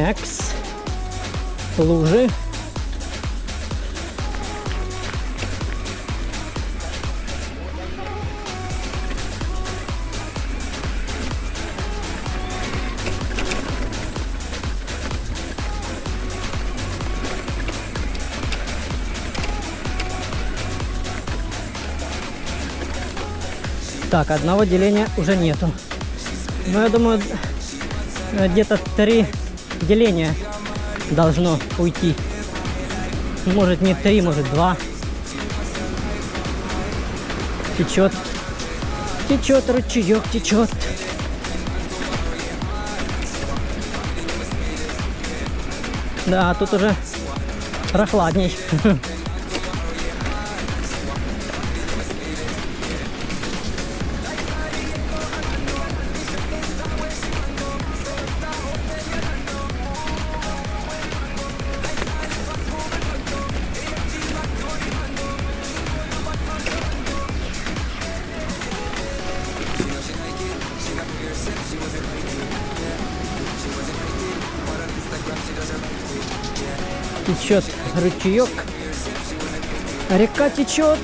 Экс. Лужи. Так, одного деления уже нету. Но я думаю, где-то 3 деления должно уйти. Может не 3, может 2. Течет. Течет ручеек, течет. Да, тут уже прохладней. Течет ручеек, река течет.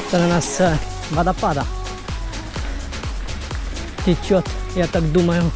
Это у нас водопада течет, я так думаю.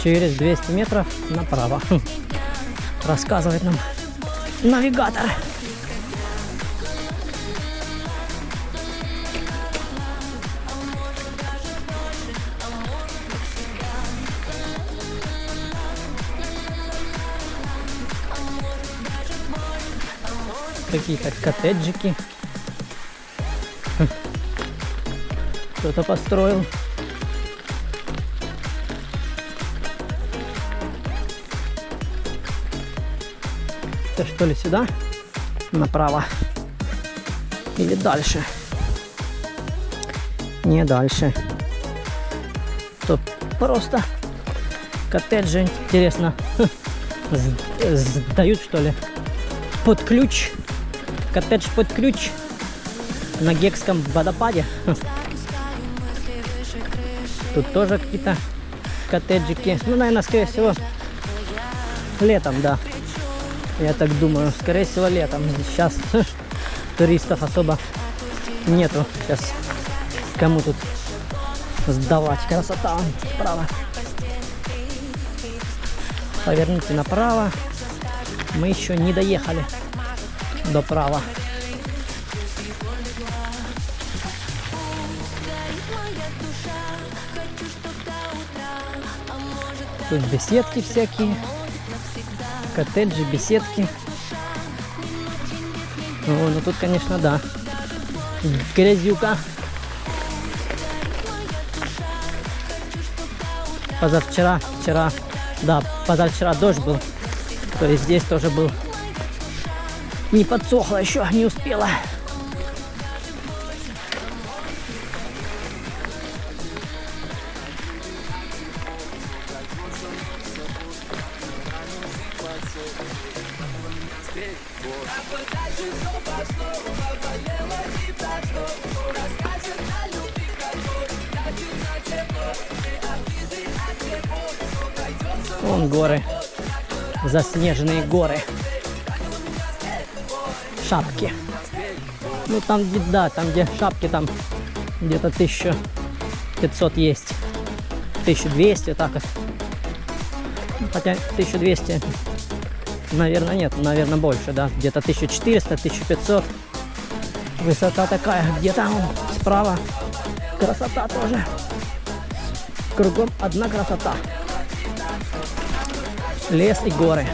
Через 200 метров направо. Рассказывает нам навигатор. Какие-то коттеджики. Кто-то построил. Это что ли сюда? Направо? Или дальше? Не дальше. Тут просто коттеджи, интересно, сдают что ли? Под ключ. Коттедж под ключ на Гекском водопаде. Тут тоже какие-то коттеджики. Ну, наверное, скорее всего, летом, да. Я так думаю, скорее всего, летом. Сейчас туристов особо нету. Сейчас кому тут сдавать? Красота. Справа. Поверните направо. Мы еще не доехали до права. Тут беседки всякие, коттеджи, беседки. О, ну тут, конечно, да, грязюка. Позавчера, позавчера дождь был, то есть здесь тоже был. Не подсохло еще, не успела. Вон горы, заснеженные горы, шапки. Ну там, да, там где шапки, там где-то 1500 есть, 1200 так вот. Хотя 1200, наверное, нет, наверное, больше, да, где-то 1400, 1500. Высота такая, где-то справа. Красота тоже. Кругом одна красота. Лес и горы.